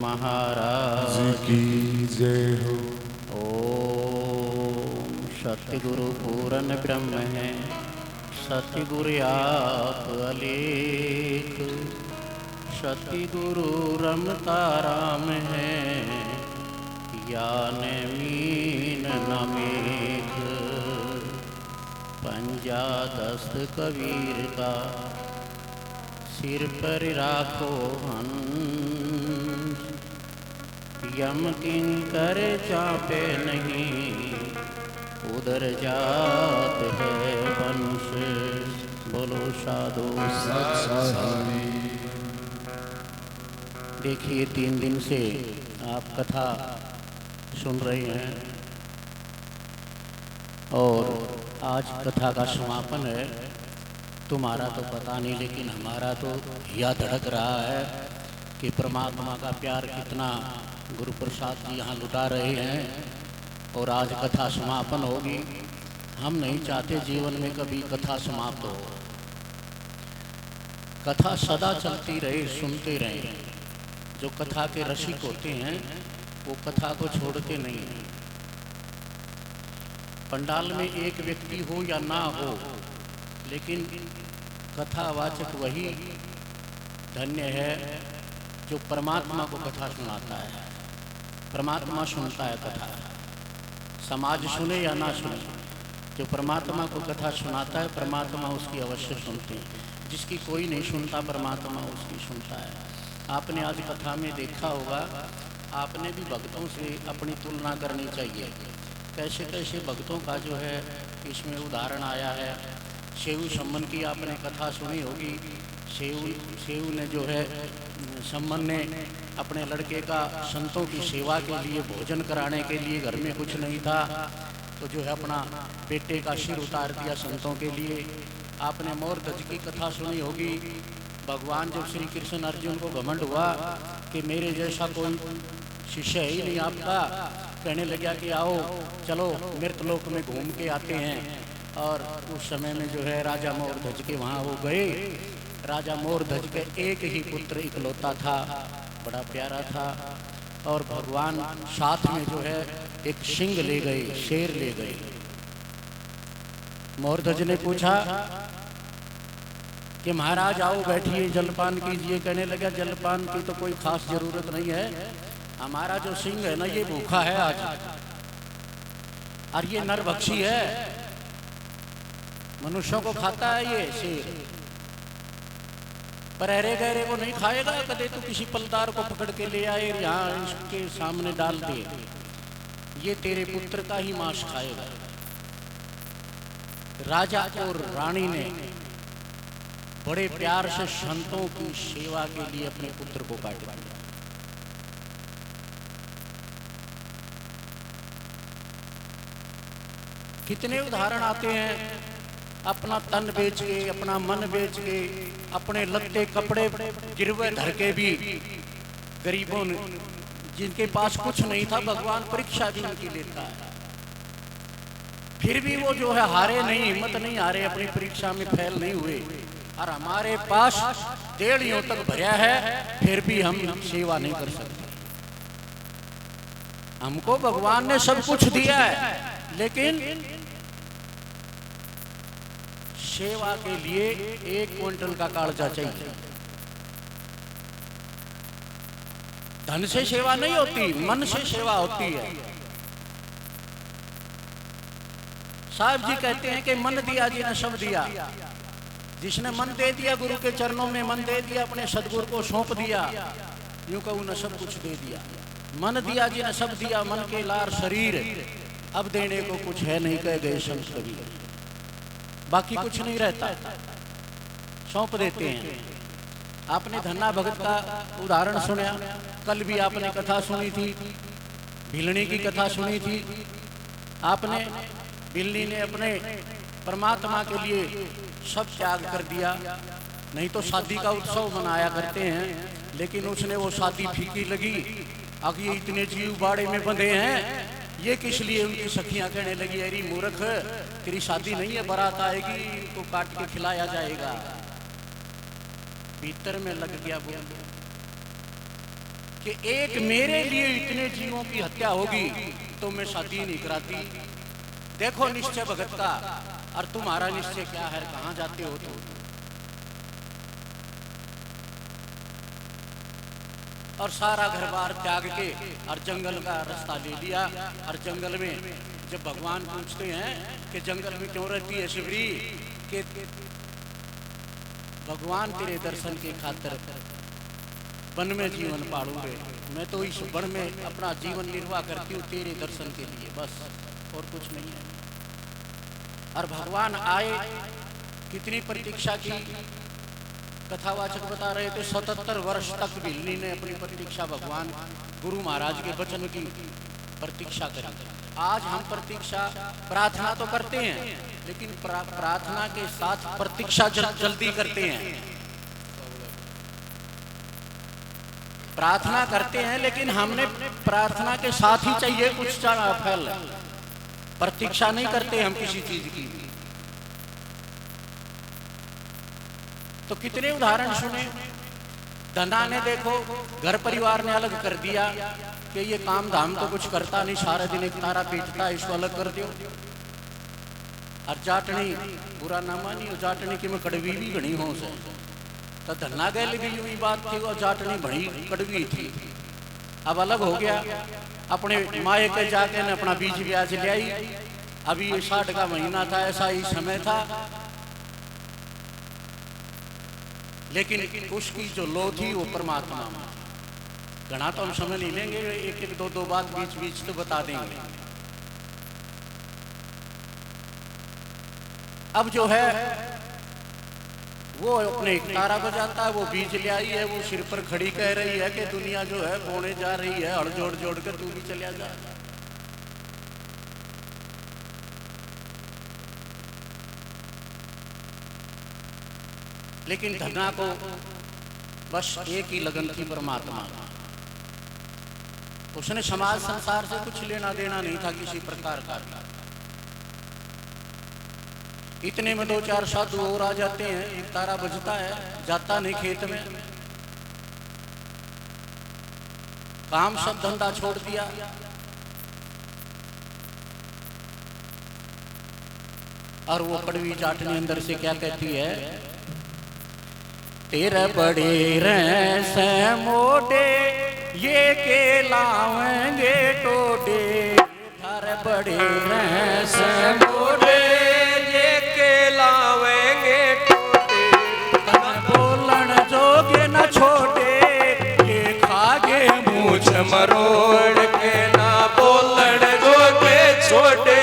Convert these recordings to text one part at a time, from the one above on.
महाराज की जय हो। ओम सतगुरु पूर्ण ब्रह्म है, सतगुरु आप अलेख, सतगुरु रमता राम है, ज्ञान मीन न मेघ। पंजा दस्त कबीर का सिर पर राखो हंस, यम किंकर चापे नहीं, उधर जात है वंश। बोलो साधु देखिए 3 दिन से आप कथा सुन रहे हैं और आज कथा का समापन है। तुम्हारा तो पता नहीं, लेकिन हमारा तो हिया धड़क रहा है कि परमात्मा का प्यार कितना गुरु प्रसाद जी यहाँ लुटा रहे हैं और आज कथा समापन होगी। हम नहीं चाहते जीवन में कभी कथा समाप्त हो, कथा सदा चलती रहे, सुनते रहें। जो कथा के रसिक होते हैं वो कथा को छोड़ते नहीं हैं। पंडाल में एक व्यक्ति हो या ना हो, लेकिन कथावाचक वही धन्य है जो परमात्मा को कथा सुनाता है। परमात्मा सुनता है कथा, समाज सुने या ना सुने, जो परमात्मा को कथा सुनाता है परमात्मा उसकी अवश्य सुनते हैं। जिसकी कोई नहीं सुनता परमात्मा उसकी सुनता है। आपने आज कथा में देखा होगा, आपने भी भक्तों से अपनी तुलना करनी चाहिए। कैसे कैसे भक्तों का जो है इसमें उदाहरण आया है। शेऊ सम्मन की आपने कथा सुनी होगी। शेऊ ने जो है सम्मन ने अपने लड़के का संतों की सेवा के लिए, भोजन कराने के लिए, घर में कुछ नहीं था तो जो है अपना बेटे का सिर उतार दिया संतों के लिए। आपने मोर ध्वज की कथा सुनी होगी। भगवान जब श्री कृष्ण अर्जुन को घमंड हुआ कि मेरे जैसा कोई शिष्य ही नहीं आपका, कहने लगा कि आओ चलो मृतलोक में घूम के आते हैं। और उस समय में जो है राजा मोर ध्वज के वहाँ वो गए। राजा मोर ध्वज के एक ही पुत्र इकलौता था, बड़ा प्यारा था। और भगवान साथ में जो है एक सिंह ले गए, शेर ले गए। मोर ध्वज ने पूछा कि महाराज आओ बैठिए, जलपान कीजिए। कहने लगा जलपान की तो कोई खास जरूरत नहीं है, हमारा जो सिंह है ना ये भूखा है आज, और ये नरभक्षी है, मनुष्यों को खाता है ये शेर, पर अरे गहरे को नहीं खाएगा। कदे तो किसी पलदार को पकड़ के ले आए, यहाँ इसके सामने डाल दे, ये तेरे पुत्र का ही मांस खाएगा। राजा और रानी ने बड़े प्यार से संतों की सेवा के लिए अपने पुत्र को काट दिया। कितने उदाहरण आते हैं, अपना तन बेच के, अपना मन बेच के, अपने लत्ते कपड़े गिरवे धर के भी गरीबों ने, जिनके पास कुछ नहीं था, भगवान परीक्षा भी उनकी लेता है। फिर भी वो जो है हारे नहीं, हिम्मत नहीं हारे, अपनी परीक्षा में फेल नहीं हुए। और हमारे पास देड़ियों तक भरा है, फिर भी हम सेवा नहीं कर सकते। हमको भगवान ने सब कुछ दिया है, लेकिन सेवा के लिए 1 क्विंटल का कालजा चाहिए। धन से सेवा नहीं होती, मन से सेवा होती है। साहब जी कहते हैं कि मन दिया जी ने सब दिया। जिसने मन दे दिया गुरु के चरणों में, मन दे दिया, अपने सदगुरु को सौंप दिया, यूं कहूं न सब कुछ दे दिया। मन दिया जी ने सब दिया, मन के लार शरीर, अब देने को कुछ है नहीं, कह गए संत कबीर। बाकी कुछ नहीं रहता, सौंप देते हैं। आपने धन्ना भगत का उदाहरण सुना, कल भी आपने कथा सुनी थी, भिलनी की कथा सुनी थी आपने। भिलनी ने अपने परमात्मा के लिए सब त्याग कर दिया। नहीं तो शादी का उत्सव मनाया करते हैं, लेकिन उसने वो शादी फीकी लगी। अब ये इतने जीव बाड़े में बंधे हैं, ये किस लिए? उनकी सखियां कहने लगी अरे मूर्ख, तेरी शादी नहीं है, बारात आएगी, इनको काट के खिलाया जाएगा। भीतर में लग गया बोल कि एक मेरे लिए इतने जीवों की हत्या होगी तो मैं शादी नहीं कराती। देखो निश्चय भगत का, और तुम्हारा निश्चय क्या है, कहाँ जाते हो तुम? और सारा घर बार त्याग के और जंगल का रास्ता ले लिया। और जंगल में जब भगवान पूछते हैं कि जंगल में क्यों रहती है शिवरी, कि भगवान तेरे दर्शन के खातिर वन में जीवन पालूंगे, मैं तो इस वन में अपना जीवन निर्वाह करती हूँ तेरे दर्शन के लिए, बस और कुछ नहीं है। और भगवान आए, कितनी प्रतीक्षा की, कथावाचक बता रहे थे 77 वर्ष तक बिल्ली ने अपनी प्रतीक्षा, भगवान गुरु महाराज के वचन की प्रतीक्षा करी। आज हम प्रतीक्षा प्रार्थना तो करते हैं, लेकिन प्रार्थना के साथ प्रतीक्षा जल्दी करते हैं। प्रार्थना करते हैं लेकिन हमने प्रार्थना के साथ ही चाहिए कुछ फल, प्रतीक्षा नहीं करते हम किसी चीज की। तो कितने उदाहरण सुने। धना ने देखो घर परिवार ने अलग कर दिया कि ये काम धाम तो कुछ करता नहीं, सारे दिन एक तारा पीटता, इसको अलग कर दो। और जाटनी, बुरा ना मानी, जाटनी की में कड़वी भी घनी हो से, तो धन्ना गैल भी यू बात थी, और जाटनी बड़ी कड़वी थी। अब अलग हो गया, अपने माए के जाके ने अपना बीज ब्याज ले आई। अभी 60 का महीना था, ऐसा ही समय था, लेकिन उसकी जो लो थी वो परमात्मा में। घना तो हम समय नहीं लेंगे, एक एक दो बात बीच बीच तो बता देंगे। अब जो है वो अपने एक तारा बजाता है, वो बीज ले आई है, वो सिर पर खड़ी कह रही है कि दुनिया जो है बोने जा रही है, हड़ जोड़ जोड़ कर तू भी चला जा। लेकिन धन्ना को बस एक ही लगन थी, परमात्मा। उसने समाज संसार से कुछ लेना देना नहीं था किसी प्रकार का। इतने में 2-4 साधु और आ जाते हैं, एक तारा बजता है, जाता नहीं खेत में, काम सब धंधा छोड़ दिया। और वो कड़वी जाटनी अंदर से क्या कहती है, तेरे बड़े से मोटे ये के लावेंगे टोटे, थारे बड़े से मोटे ये के लावेंगे टोटे, बोलन जोगे न छोटे, ये खागे मूछ मरोड़ के ना बोलन जोगे छोटे,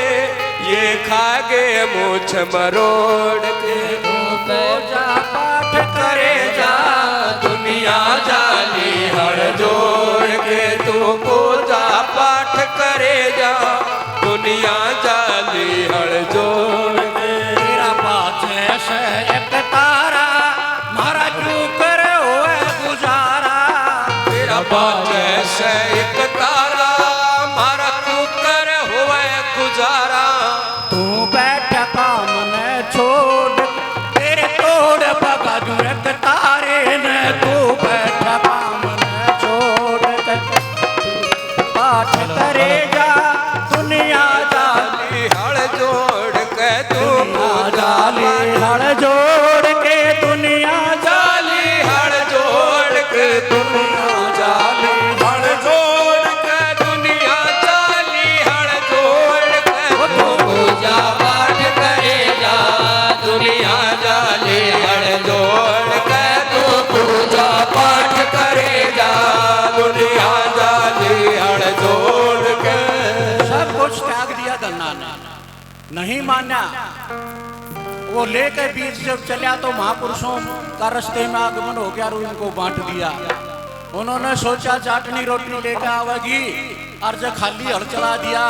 ये खागे मूछ मरोड़ के। पूजा पाठ करे जा दुनिया जाली हड़ जोड़ के, तू पूजा पाठ करे जा दुनिया जाली हड़ जोड़ के। तेरा पाछे से एक तारा मारा क्यों करे होए गुजारा, तेरा पाछे से एक तारा मारा क्यों करे होए गुजारा। तू बैठ काम ने छोड़, तेरे तोड़ भगा दूं एक तारे ने, तू बैठ काम ने छोड़, पाठ करे जा दुनिया जाली हड़ जोड़ के तू जाली, हड़ जोड़ के दुनिया जाली हड़ जोड़ के दुनिया जाली हड़ जोड़ के दुनिया जाली हड़ जोड़ के। तू पूजा पाठ करे जा दुनिया जाली हड़ जोड़ के, तू पूजा पाठ करे जा दुनिया जाली हड़ जोड़ के। सब कुछ त्याग दिया धन्ना ने, नहीं माना। वो लेकर बीच जब चला तो महापुरुषों का रास्ते में आगमन हो गया और उनको बांट दिया। उन्होंने सोचा चाटनी रोटी लेकर आवेगी, और जब खाली हल चला दिया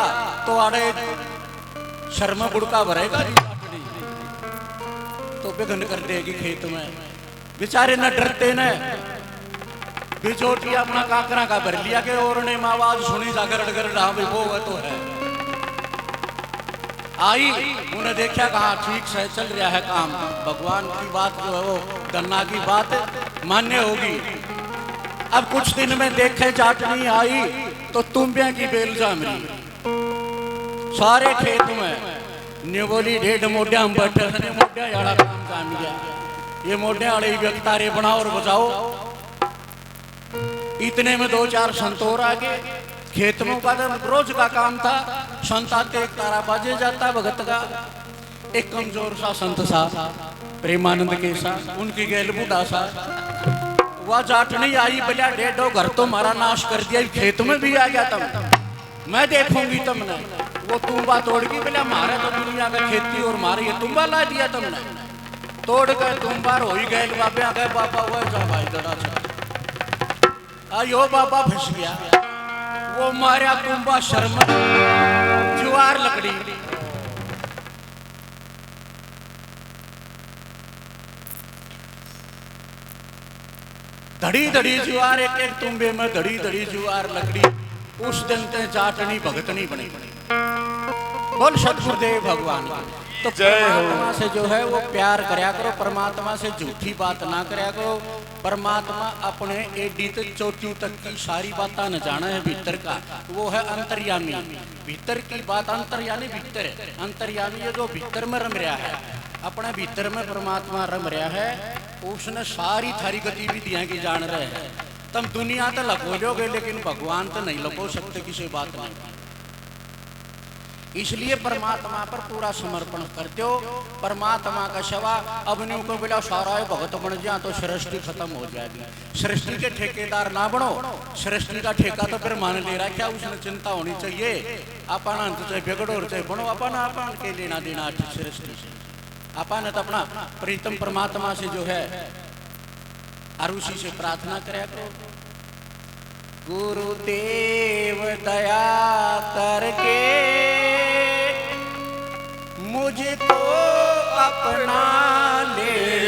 तो अरे शर्मा बुड़का भरेगा चाटनी, तो विघ्न कर देगी खेत में। बेचारे न डरते न बिचोटी अपना काकरा का भर लिया कि और ने आवाज सुनी जाकर गरड़, हाँ भाई वो तो है। आई, उन्हें देखा कहा ठीक से चल रहा है काम, भगवान की बात जो है वो धन्ना की बात मान्य होगी। अब कुछ दिन में देखे जाटनी आई तो तुम्बिया की बेल जाम रही सारे खेत में निवोली ढेड मोढ़िया हम बैठे थे मोढ़िया याड़ा काम जाम गया ये मोढ़िया वाले व्यक्तारे बनाओ और बजाओ। इतने में 2-4 संत और आ गए। खेत में का रोज का काम था। संत आते एक तारा बाजे जाता भगत का। एक कमजोर सा संत सा प्रेमानंद के सा उनकी गैल बूढ़ा सा वह जाटनी आई बोला डेढ़ो घर तो मारा नाश कर दिया खेत में भी आ गया तुम मैं देखूंगी तुमने। वो तुम्बा तोड़ की बोला मारे तो दुनिया का खेती और मारे ये तुम्बा ला दिया तुमने। तोड़ गए तुम्बा हो ही गए बाबे आ गए बाबा हुआ जा भाई दड़ा आयो बाबा फंस गया। वो मारा तुम्बा शर्म जुआर लकड़ी धड़ी धड़ी जुआर एक एक तुम्बे में धड़ी धड़ी जुआर लकड़ी। उस दिन ते जाटनी भगतनी बनी। बोल सतगुरुदेव भगवान तो परमात्मा से जो है वो प्यार करया करो। परमात्मा से झूठी बात ना करया करो। परमात्मा अपने एडी तक चोटी तक की सारी बातें न जाना है भीतर का वो है अंतर्यामी। भीतर की बात अंतर्यामी भीतर है। अंतर्यामी है जो भीतर में रम रहा है अपने भीतर में परमात्मा रम रहा है। उसने सारी थारी गतिविधियां की जान रहे हैं। तुम दुनिया तो लको लोगे लेकिन भगवान तो नहीं लको सकते किसी बात नहीं। इसलिए परमात्मा पर पूरा समर्पण करते हो। परमात्मा का सेवा अब न्यू को बिना सारा भगत बन जाए तो सृष्टि खत्म हो जाएगी। सृष्टि के ठेकेदार ना बनो। सृष्टि का ठेका तो फिर मान ले रहा क्या उसने चिंता होनी चाहिए। अपन अंत चाहे बिगड़ो और चाहे बनो अपन अपन के लेना देना सृष्टि से। अपन तो अपना प्रीतम परमात्मा से जो है अरुषि से प्रार्थना कराया करो। गुरुदेव दया करके मुझको अपना ले